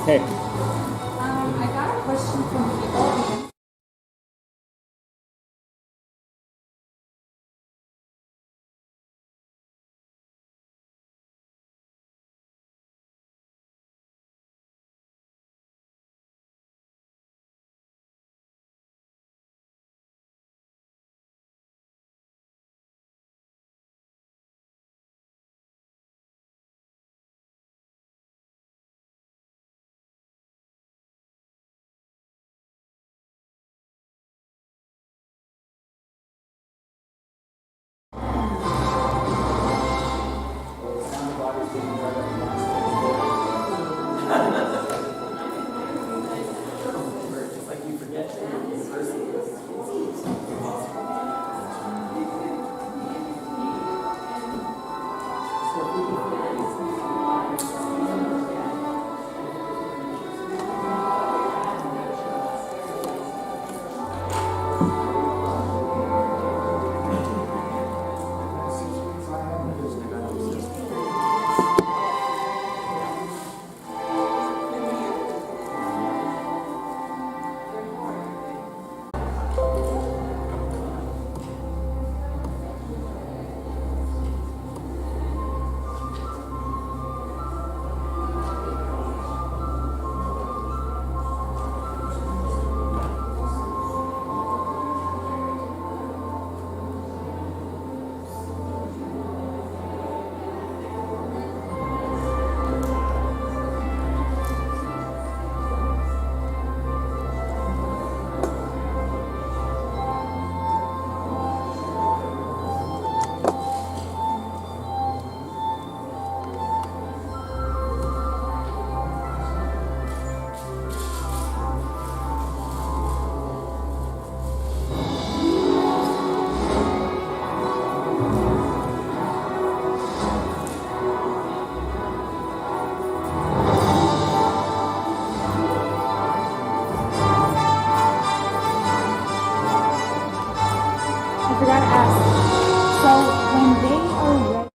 Hey. I got a question from the audience. I forgot to ask. So when they are ready.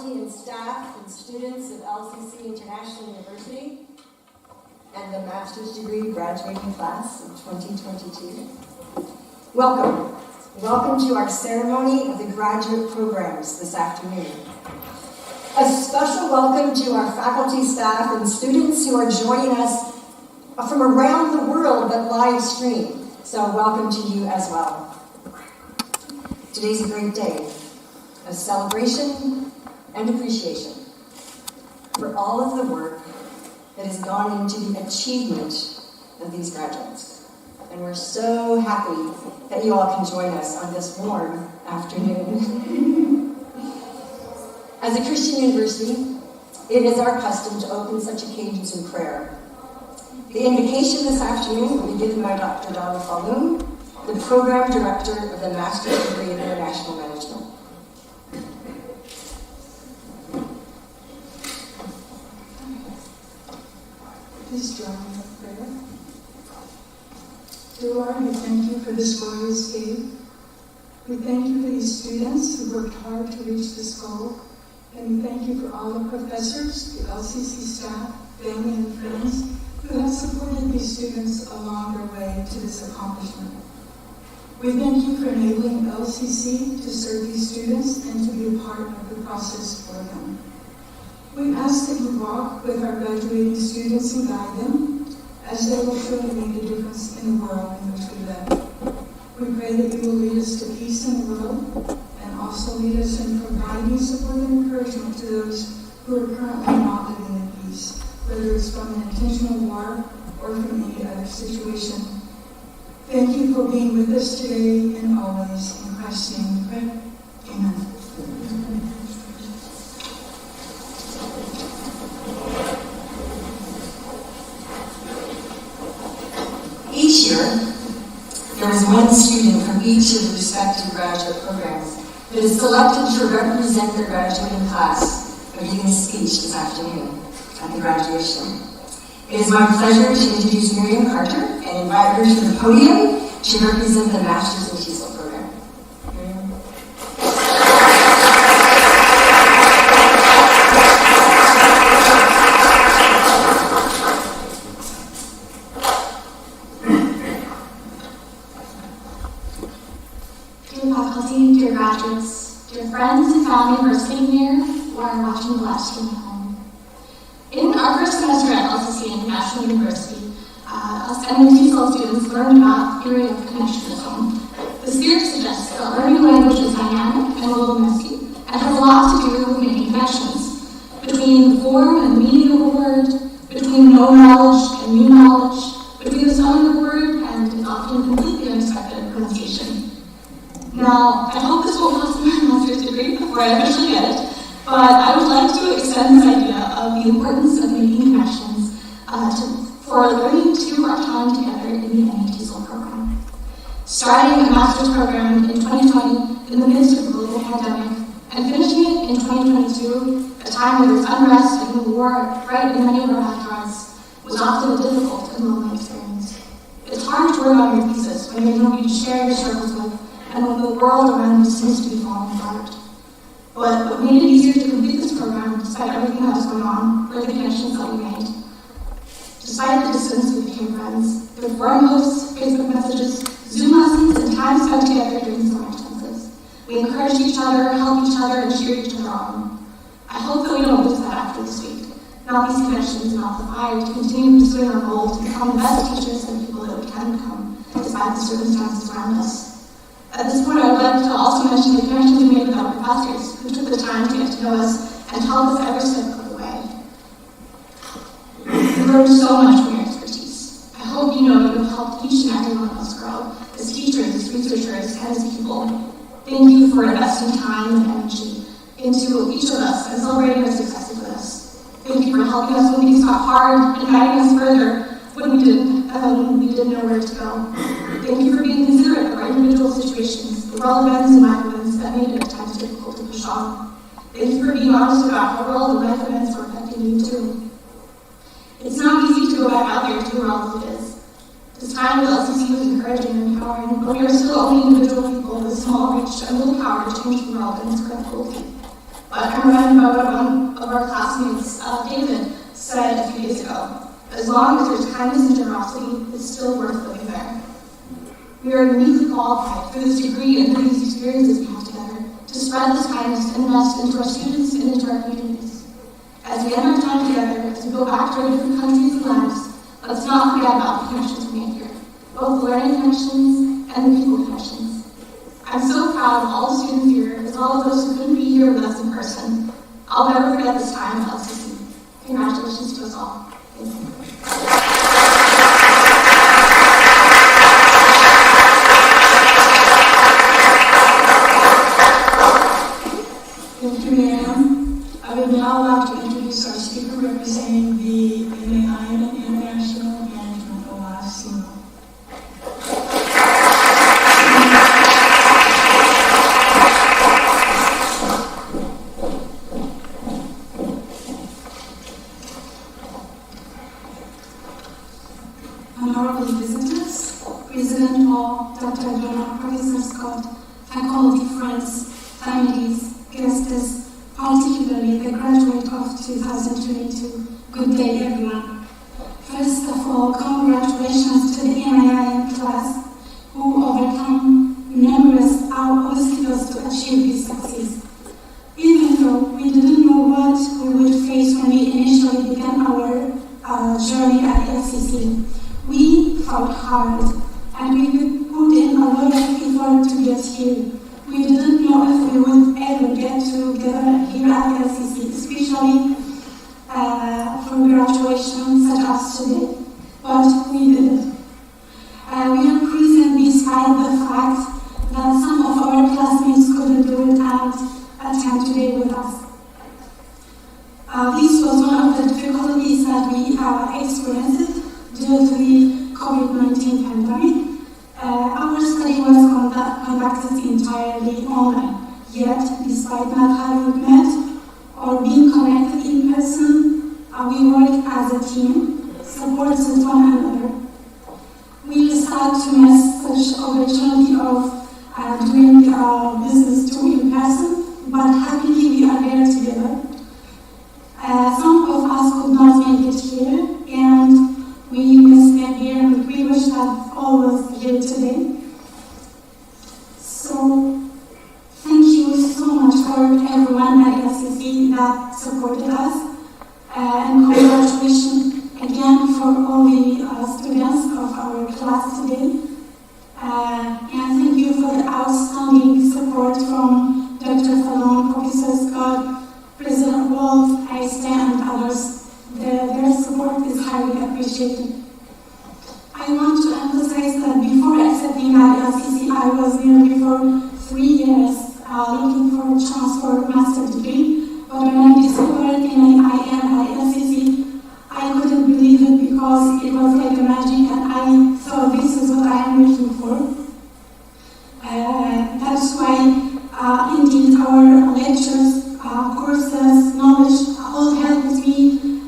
faculty and staff and students of LCC International University and the master's degree graduating class of 2022. Welcome. Welcome to our ceremony of the graduate programs this afternoon. A special welcome to our faculty, staff, and students who are joining us from around the world but live stream. So welcome to you as well. Today's a great day of celebration and appreciation for all of the work that has gone into the achievement of these graduates. And we're so happy that you all can join us on this warm afternoon. As a Christian university, it is our custom to open such occasions in prayer. The invocation this afternoon will be given by Dr. Donna Falloon, the Program Director of the Master's Degree in International Management. Please join me in prayer. Dear Lord, we thank you for this glorious day. We thank you for these students who worked hard to reach this goal. And we thank you for all the professors, the LCC staff, family, and friends who have supported these students along their way to this accomplishment. We thank you for enabling LCC to serve these students and to be a part of the process for them. We ask that you walk with our graduating students and guide them as they will truly make a difference in the world in which we live. We pray that you will lead us to peace in the world and also lead us in providing support and encouragement to those who are currently not living in peace, whether it's from an intentional war or from any other situation. Thank you for being with us today and always. In Christ's name we pray. Amen. Each year, there is one student from each of the respective graduate programs that is selected to represent their graduating class by giving a speech this afternoon at the graduation. It is my pleasure to introduce Miriam Carter and invite her to the podium to represent the Masters in TESOL program. Miriam. Dear faculty, dear graduates, dear friends and family who are sitting here or are watching the live stream at home. In our first semester at LCC International University, us TESOL students learned about the theory of connectionism. This theory suggests that learning language is dynamic and a little messy, and has a lot to do with making connections between the form and the meaning of a word, between known knowledge and new knowledge, between the sound of a word and its often completely unexpected pronunciation. Now, I hope this won't cost me my master's degree before I officially get it, but I would like to extend this idea of the importance of making connections for learning to our time together in the TESOL program. Starting a master's program in 2020 in the midst of a global pandemic, and finishing it in 2022, a time where there's unrest and war right in many of our backyards, was often a difficult and lonely experience. It's hard to work on your thesis when there's nobody to share your struggles with, and when the world around you seems to be falling apart. But what made it easier to complete this program, despite everything that was going on, were the connections that we made. Despite the distance, we became friends. Through forum posts, Facebook messages, Zoom lessons, and time spent together during summer expenses. We encouraged each other, helped each other, and cheered each other on. I hope that we don't lose that after this week. Now these connections and the fire to continue pursuing our goal to become the best teachers and people that we can become, despite the circumstances around us. At this point, I would like to also mention the connections we made with our professors, who took the time to get to know us and help us every step of the way. We learned so much from your expertise. I hope you know you have helped each and every one of us grow, as teachers, as researchers, and as people. Thank you for investing time and energy into each of us and celebrating our successes with us. Thank you for helping us when things got hard and guiding us further when we didn't know where to go. Thank you for being considerate of our individual situations, the world events and life events that made it at times difficult to push on. Thank you for being honest about how world and life events were affecting you too. It's not easy to go back out there to the world as it is. This time with LCC was encouraging and empowering, but we are still only individual people with small reach and little power to change the world in its current quality. But I'm reminded by what one of our classmates, David, said a few days ago. As long as there's kindness and generosity, it's still worth living there. We are uniquely qualified for this degree and for these experiences we have together to spread this kindness and invest into our students and into our communities. As we end our time together, as we go back to our different countries and lives, let's not forget about the connections we made here, both the learning connections and the people connections. I'm so proud of all the students here, as well as those who couldn't be here with us in person. I'll never forget this time at LCC. Congratulations to us all. Thank you. Thank you, Miriam. I would now like to introduce our speaker representing the MAI and International Management of LiveStreamN. Honorable visitors, President Paul, Dr. Donna, Professor Scott, faculty, friends, families, guests, particularly the graduate of 2022. Good day, everyone. First of all, congratulations to the MIIM class who overcome numerous obstacles to achieve this success. Even though we didn't know what we would face when we initially began our journey at LCC, we fought hard and we put in a lot of effort to get here. We didn't know if we would ever get together here at LCC, especially for graduation such as today, but we did it. We are present despite the fact that some of our classmates couldn't do it and attend today with us. This was one of the difficulties that we experienced due to the COVID-19 pandemic. Our study was conducted entirely online, yet despite not having met or being connected in person, we worked as a team, supported one another. We decided to miss such opportunity of doing business too in person, but happily we are here together. Some of us could not make it here, and we miss them here, and we wish that all was here today. So, thank you so much for everyone at LCC that supported us, and congratulations again for all the students of our class today. And thank you for the outstanding support from Dr. Fallon, Professor Scott, President Walt, Aiste, and others. Their support is highly appreciated. I want to emphasize that before accepting at LCC, I was nearly for 3 years looking for a chance for a master's degree. But when I discovered MAIM at LCC, I couldn't believe it because it was like a magic, and I thought this is what I am looking for. That's why, indeed, our lectures, courses, knowledge all helped me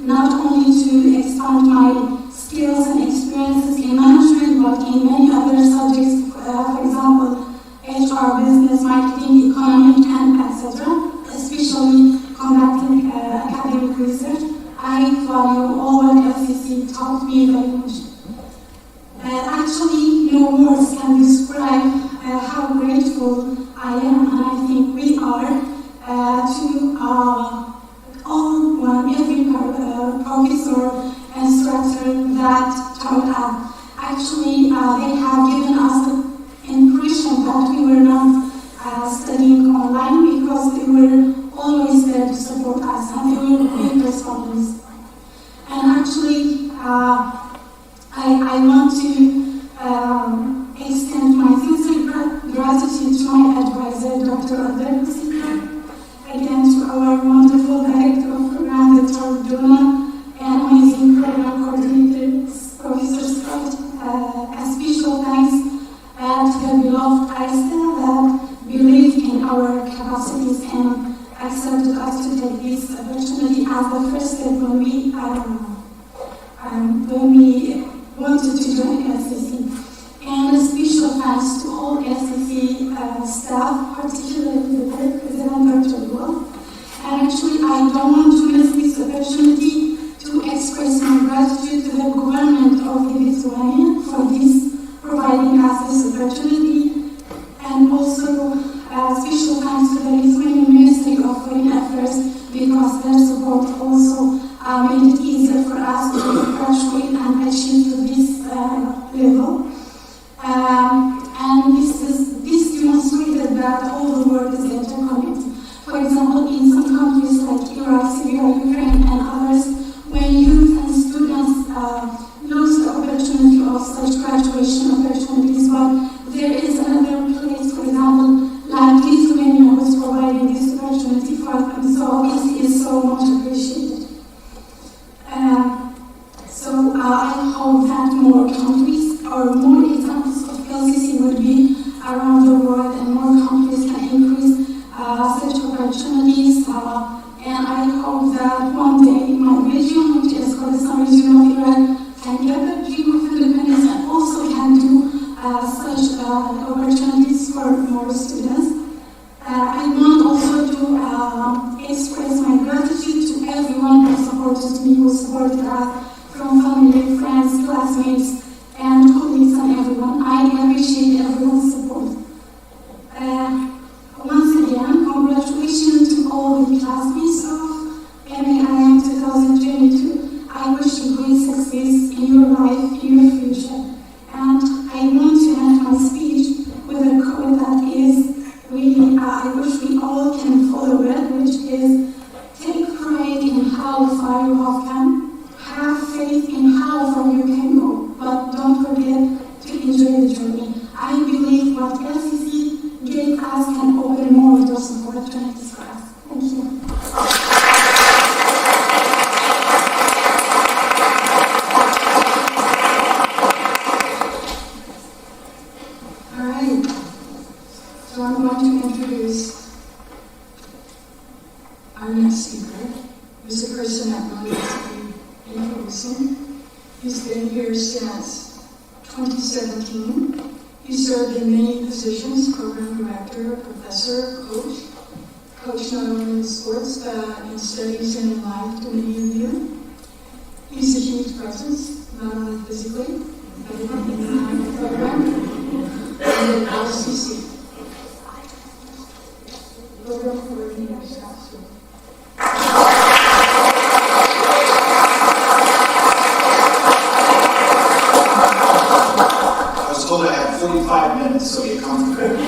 not only to expand my skills and experiences in management, but in many other subjects, for example, HR, business, marketing, economic, and etc., especially conducting academic research. I value all what LCC taught me very much. Actually, no words can describe how grateful I am, and I think we are, to every professor and instructor that taught us. Actually, they have given us the impression that we were not studying online because they were always there to support us, and they were big responders. And actually, I want to extend my sincere gratitude to my advisor, Dr. Alberto, again to our wonderful director of program, Dr. Donna, and amazing program coordinator, Professor Scott. A special thanks to the beloved Aiste that believed in our capacities and accepted us to take this opportunity as the first step when we wanted to join LCC. And a special thanks to all LCC staff, particularly the President, Dr. Will, actually, I don't want to miss this opportunity to express my gratitude to the government of Lithuania for this, providing us this opportunity, and also special thanks to the Lithuanian Ministry of Foreign Affairs because their support also made it easier for us to graduate and achieve to this level. And this demonstrated that all the world is interconnected. For example, in some countries like Iraq, Syria, Ukraine, and others, when youth and students lose the opportunity of such graduation opportunities, but there is another place, for example, like Lithuania, who is providing this opportunity for them. So this is so much appreciated. So I hope that more countries or more examples of LCC will be around the world and more countries can increase such opportunities. And I hope that one day my region, which is Kurdistan region of Iraq, can get the dream of independence and also can do such opportunities for more students. I want also to express my gratitude to everyone who supported me, who supported us, from family, friends, classmates, and colleagues and everyone. I appreciate everyone's support. Once again, congratulations to all the classmates of MAIM 2022. I wish you great success in your life, in your future. And I want to end my speech with a quote that is really, I wish we all can follow it, which is, take pride in how far you have come. Have faith in how far you can go, but don't forget to enjoy the journey. I believe what LCC gave us can open more doors of opportunities for us. Thank you. All right. So I'm going to introduce our next speaker, who's a person that really has to be introducing. He's been here since 2017. He served in many positions: program director, professor, coach not only in sports, but in studies and in life to many of you. He's a huge presence, not only physically, but in the program and in LCC. Program coordinator, South School. I have 45 minutes, so get comfortable. I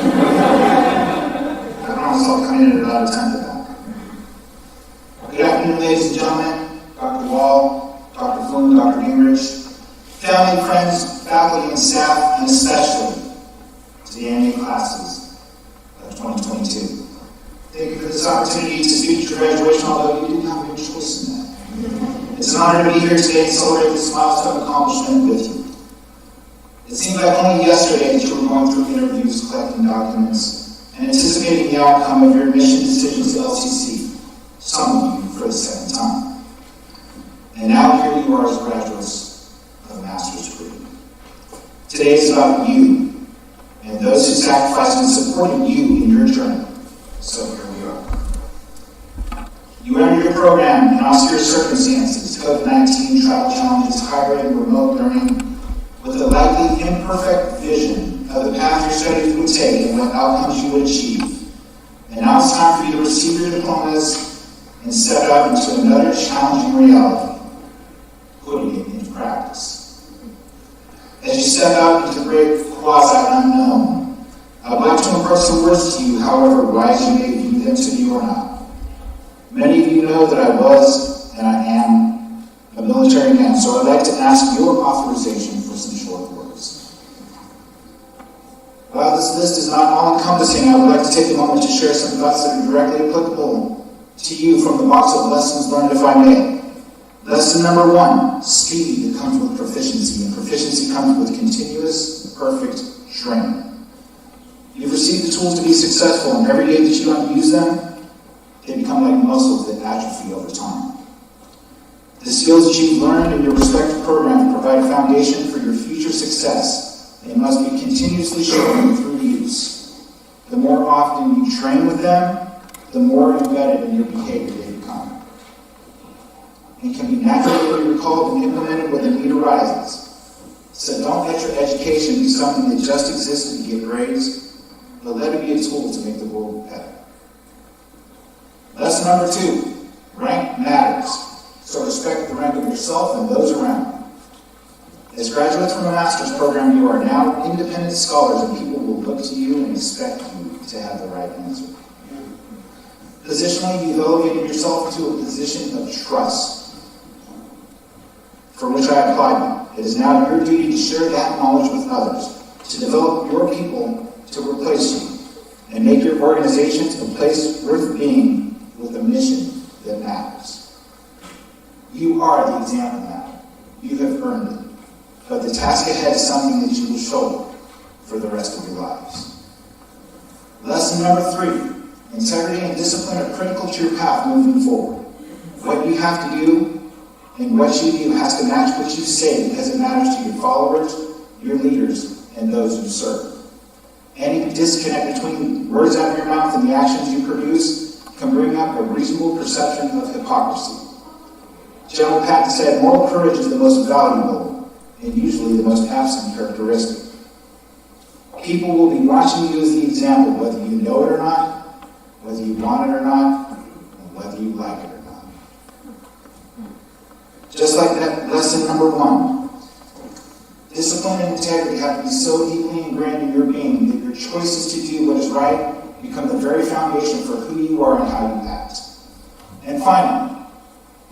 promise I'll come in at about 10 to that. Good afternoon, ladies and gentlemen, Dr. Wall, Dr. Flynn, Dr. Gingrich, family, friends, faculty, and staff, and especially to the annual classes of 2022. Thank you for this opportunity to speak at your graduation, although you didn't have your choice in that. It's an honor to be here today and celebrate this milestone accomplishment with you. It seemed like only yesterday that you were going through interviews, collecting documents, and anticipating the outcome of your admission decisions to LCC, some of you for the second time. And now here you are as graduates of a master's degree. Today is about you and those who sacrificed and supported you in your journey. So here we are. You entered your program in austere circumstances, COVID-19, travel challenges, hybrid and remote learning, with a likely imperfect vision of the path your studies would take and what outcomes you would achieve. And now it's time for you to receive your diplomas and step out into another challenging reality, putting it into practice. As you step out into the great quasi-unknown, I would like to impart some words to you, however wise you may view them to be or not. Many of you know that I was, and I am, a military man, so I'd like to ask your authorization for some short words. While this list is not all-encompassing, I would like to take a moment to share some thoughts that are directly applicable to you from the box of lessons learned, if I may. Lesson number 1, speed that comes with proficiency, and proficiency comes with continuous, perfect training. You've received the tools to be successful, and every day that you don't use them, they become like muscles that atrophy over time. The skills that you've learned in your respective program provide a foundation for your future success, and must be continuously sharpened through use. The more often you train with them, the more embedded in your behavior they and can be naturally recalled and implemented when the need arises. So don't let your education be something that just exists to get grades, but let it be a tool to make the world better. Lesson number 2, rank matters. So respect the rank of yourself and those around you. As graduates from a master's program, you are now independent scholars, and people will look to you and expect you to have the right answer. Positionally, you've elevated yourself into a position of trust, for which I applaud you. It is now your duty to share that knowledge with others, to develop your people to replace you, and make your organizations a place worth being with a mission that matters. You are the example now. You have earned it. But the task ahead is something that you will shoulder for the rest of your lives. Lesson number 3, integrity and discipline are critical to your path moving forward. What you have to do and what you do has to match what you say, because it matters to your followers, your leaders, and those you serve. Any disconnect between words out of your mouth and the actions you produce can bring up a reasonable perception of hypocrisy. General Patton said, moral courage is the most valuable and usually the most absent characteristic. People will be watching you as the example, whether you know it or not, whether you want it or not, and whether you like it or not. Just like that lesson number 1, discipline and integrity have to be so deeply ingrained in your being that your choices to do what is right become the very foundation for who you are and how you act. And finally,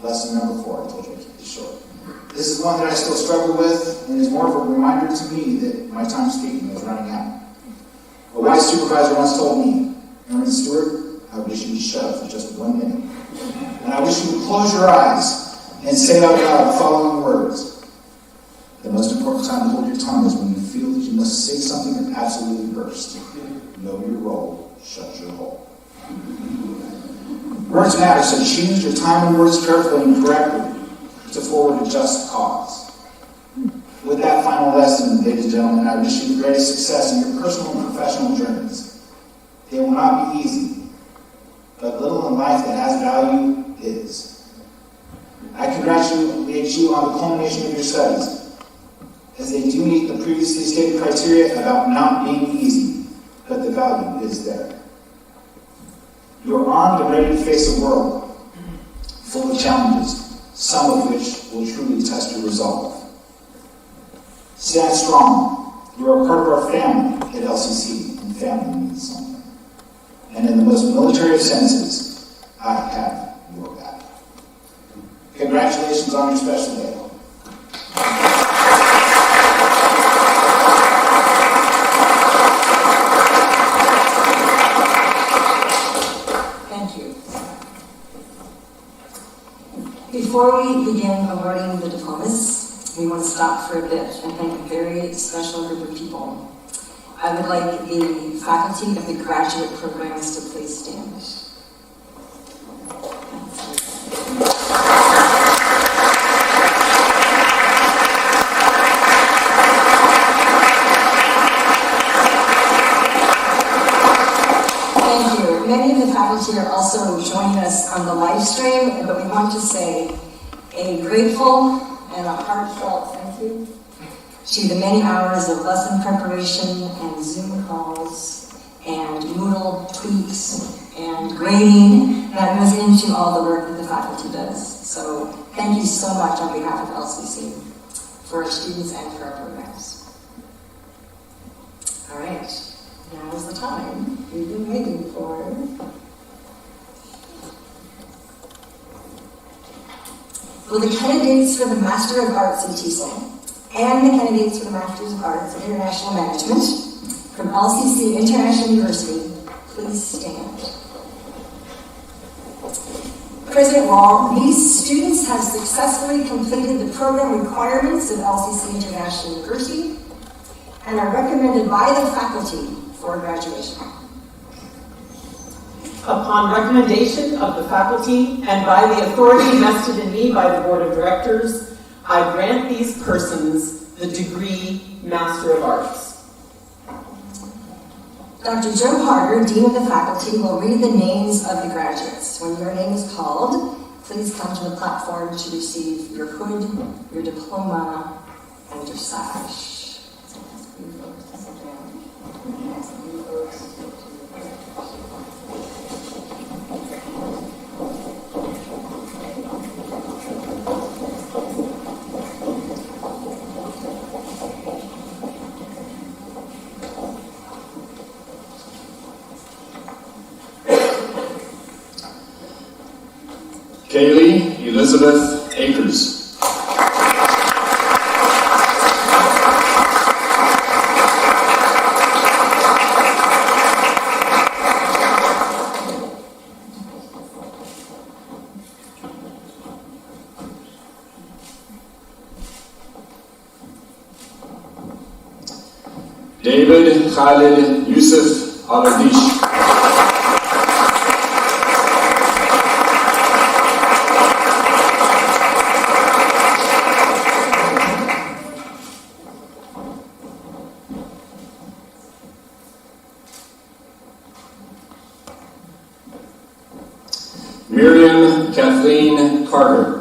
lesson number 4, I told you I'd keep this short. This is one that I still struggle with, and is more of a reminder to me that my time speaking is running out. A wise supervisor once told me, Aaron Stewart, I wish you would shut up for just 1 minute. And I wish you would close your eyes and say out loud the following words. The most important time to hold your tongue is when you feel that you must say something that absolutely bursts. Know your role, shut your hole. Words matter, so choose your time and words carefully and correctly to forward a just cause. With that final lesson, ladies and gentlemen, I wish you the greatest success in your personal and professional journeys. They will not be easy, but little in life that has value is. I congratulate you on the culmination of your studies, as they do meet the previously stated criteria about not being easy, but the value is there. You are armed and ready to face a world full of challenges, some of which will truly test your resolve. Stand strong. You are a part of our family at LCC, and family means something. And in the most military of senses, I have your back. Congratulations on your special day. Thank you. Before we begin awarding the diplomas, we want to stop for a bit and thank a very special group of people. I would like the faculty of the graduate programs to please stand. Thank you. Many of the faculty are also joining us on the live stream, but we want to say a grateful and a heartfelt thank you to the many hours of lesson preparation and Zoom calls and Moodle tweaks and grading that goes into all the work that the faculty does. So thank you so much on behalf of LCC for our students and for our programs. All right, now is the time we've been waiting for. Will the candidates for the Master of Arts in TESOL and the candidates for the Masters of Arts in International Management from LCC International University please stand? President Wall, these students have successfully completed the program requirements of LCC International University and are recommended by the faculty for graduation. Upon recommendation of the faculty and by the authority vested in me by the Board of Directors, I grant these persons the degree Master of Arts. Dr. Joe Harder, Dean of the Faculty, will read the names of the graduates. When your name is called, please come to the platform to receive your hood, your diploma, and your sash. So ask you folks to sit down. Ask you folks to sit down. Kaylee Elizabeth Akers. David Khalid Yusuf Al-Adish. Miriam Kathleen Carter.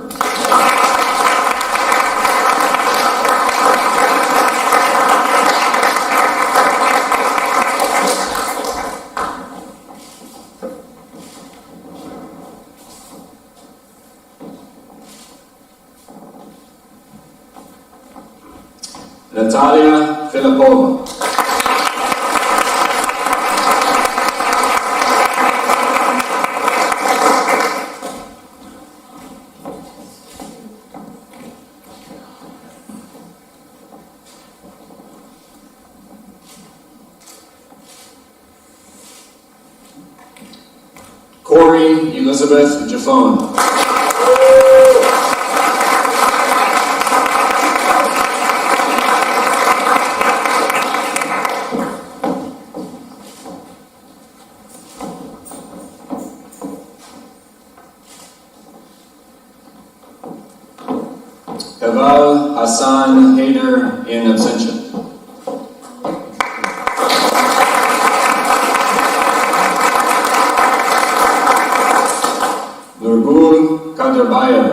Natalia Filipova. Corey Elizabeth Jaffone. Eval Hassan Haider in absentia. Nurgul Kaderbayev.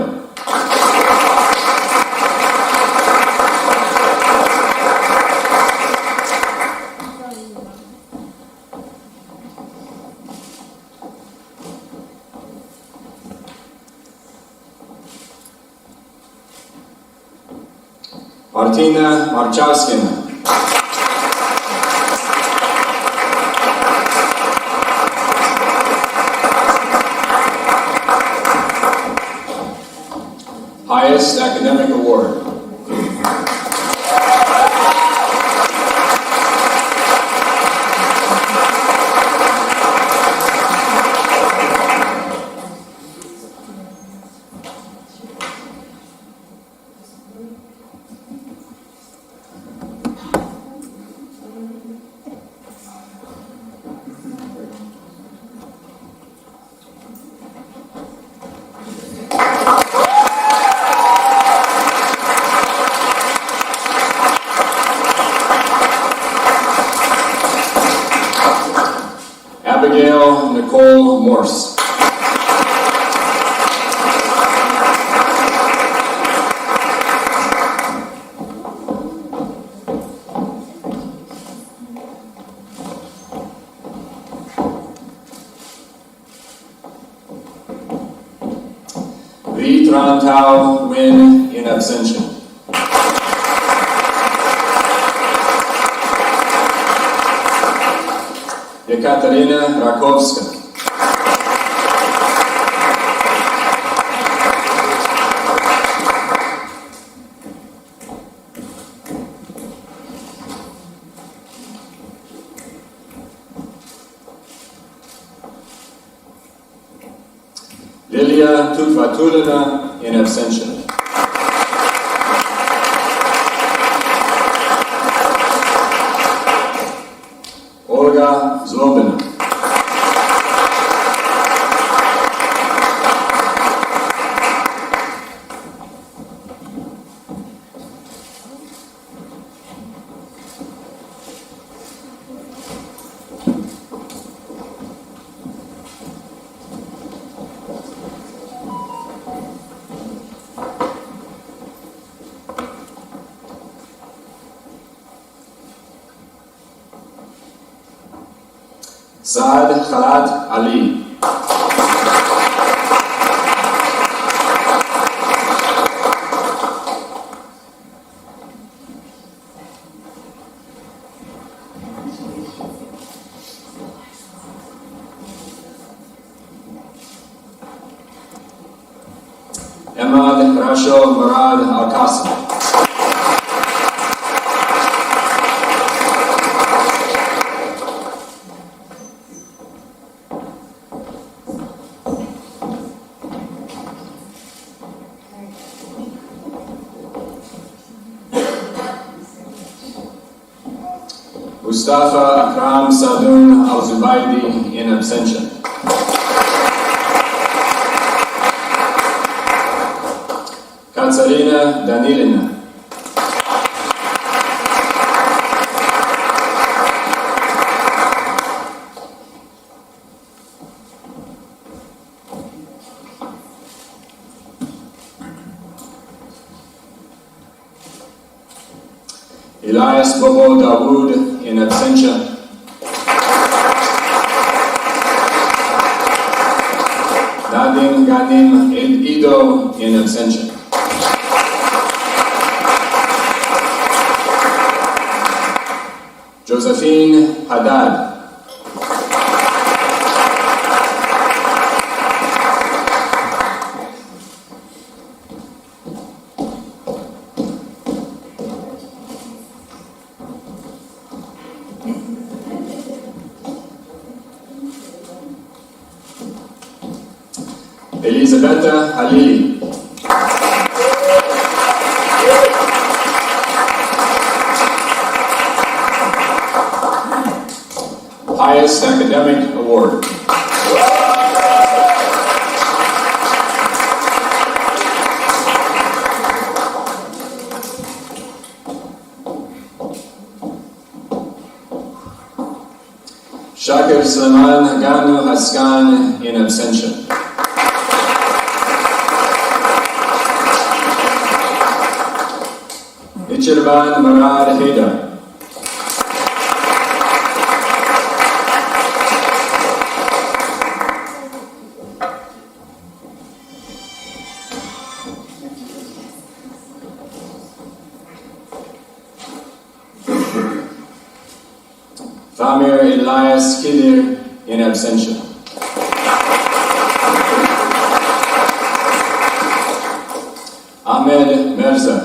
Martina Marchowskina. Highest academic award. Abigail Nicole Morse. Lee Trantau Win in absentia. Ekaterina Rakowska. Lilia Tutvatulina in absentia. Olga Zlobina. Saad Khalad Ali. Ahmad Rasho Murad Al-Qasim. Mustafa Akram Sadun Al-Zubaydi in absentia. Katarina Danilina. Elias Bobo Dawood in absentia. Nadim Ghanim Ido in absentia. Josephine Haddad. Elizabeth Halili. Highest Academic Award. Shakir Sulaiman Ganu Haskan in absentia. Ichirban Murad Haidar. Famir Elias Kidir in absentia. Ahmed Mirza.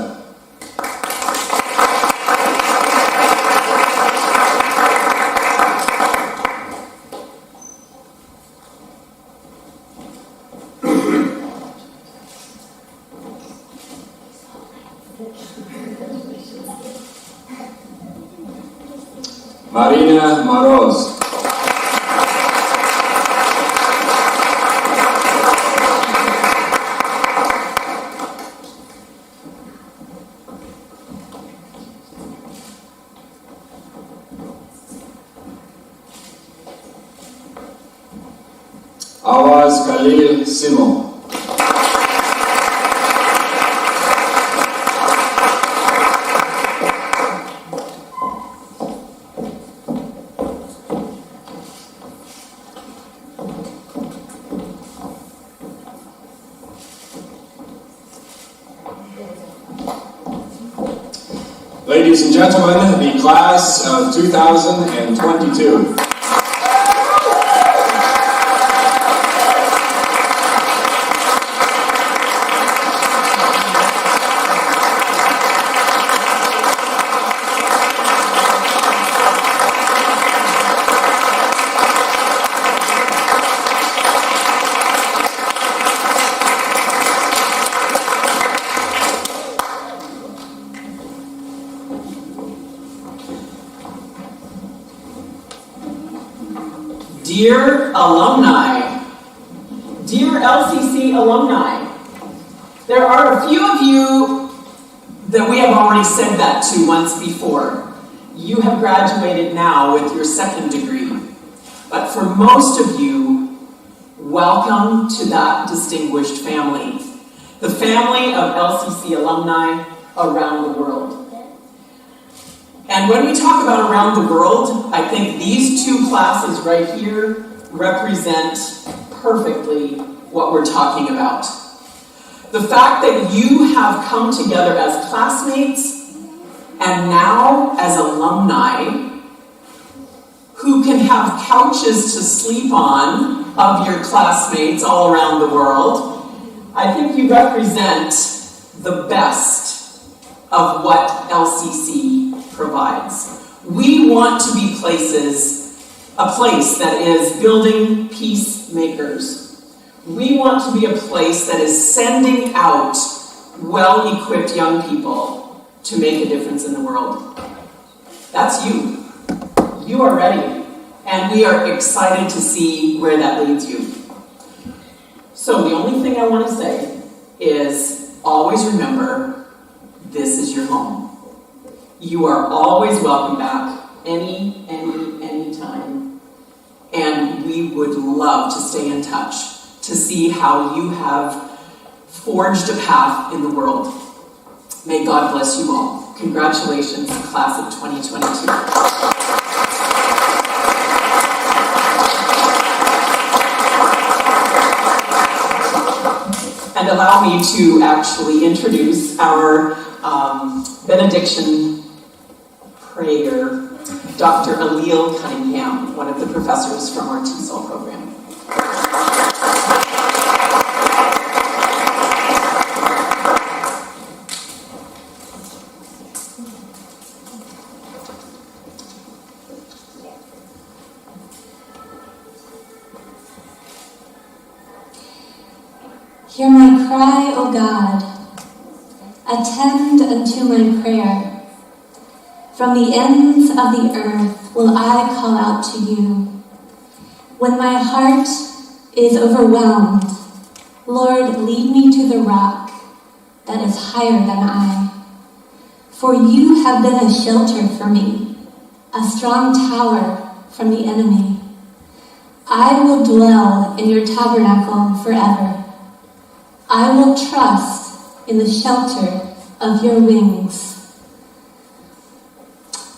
Marina Maroz. Awaz Khalil Simo. Ladies and gentlemen, the class of 2022. Dear alumni, dear LCC alumni, there are a few of you that we have already said that to once before. You have graduated now with your second degree. But for most of you, welcome to that distinguished family, the family of LCC alumni around the world. And when we talk about around the world, I think these two classes right here represent perfectly what we're talking about. The fact that you have come together as classmates and now as alumni who can have couches to sleep on of your classmates all around the world, I think you represent the best of what LCC provides. We want to be a place that is building peacemakers. We want to be a place that is sending out well-equipped young people to make a difference in the world. That's you. You are ready. And we are excited to see where that leads you. So the only thing I want to say is always remember, this is your home. You are always welcome back any time. And we would love to stay in touch to see how you have forged a path in the world. May God bless you all. Congratulations, class of 2022. And allow me to actually introduce our benediction prayer, Dr. Alil Cunningham, one of the professors from our TESOL program. Hear my cry, O God. Attend unto my prayer. From the ends of the earth will I call out to you. When my heart is overwhelmed, Lord, lead me to the rock that is higher than I. For you have been a shelter for me, a strong tower from the enemy. I will dwell in your tabernacle forever. I will trust in the shelter of your wings.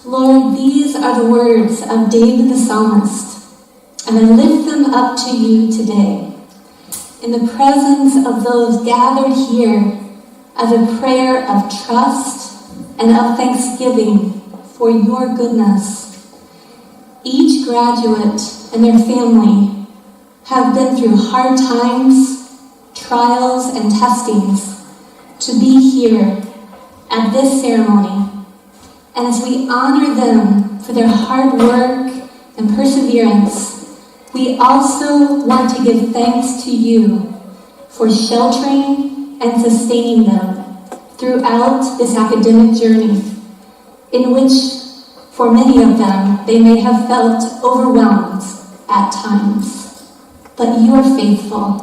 Lord, these are the words of David the psalmist, and I lift them up to you today, in the presence of those gathered here as a prayer of trust and of thanksgiving for your goodness. Each graduate and their family have been through hard times, trials, and testings to be here at this ceremony. And as we honor them for their hard work and perseverance, we also want to give thanks to you for sheltering and sustaining them throughout this academic journey, in which, for many of them, they may have felt overwhelmed at times. But you are faithful.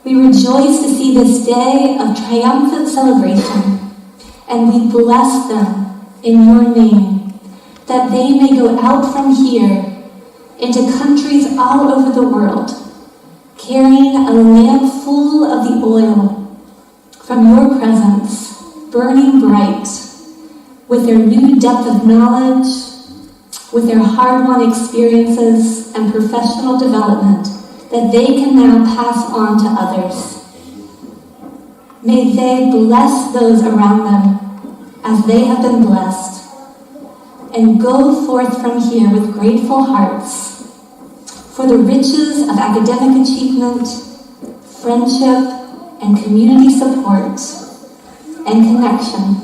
We rejoice to see this day of triumphant celebration, and we bless them in your name, that they may go out from here into countries all over the world, carrying a lamp full of the oil from your presence, burning bright, with their new depth of knowledge, with their hard-won experiences and professional development that they can now pass on to others. May they bless those around them as they have been blessed, and go forth from here with grateful hearts for the riches of academic achievement, friendship, and community support and connection.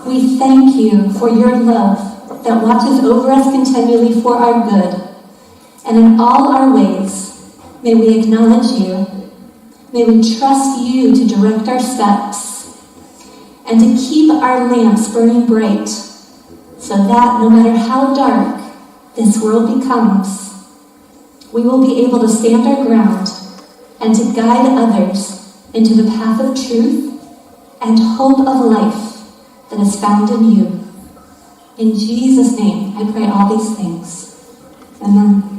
We thank you for your love that watches over us continually for our good, and in all our ways, may we acknowledge you. May we trust you to direct our steps and to keep our lamps burning bright, so that no matter how dark this world becomes, we will be able to stand our ground and to guide others into the path of truth and hope of life that is found in you. In Jesus' name, I pray all these things. Amen.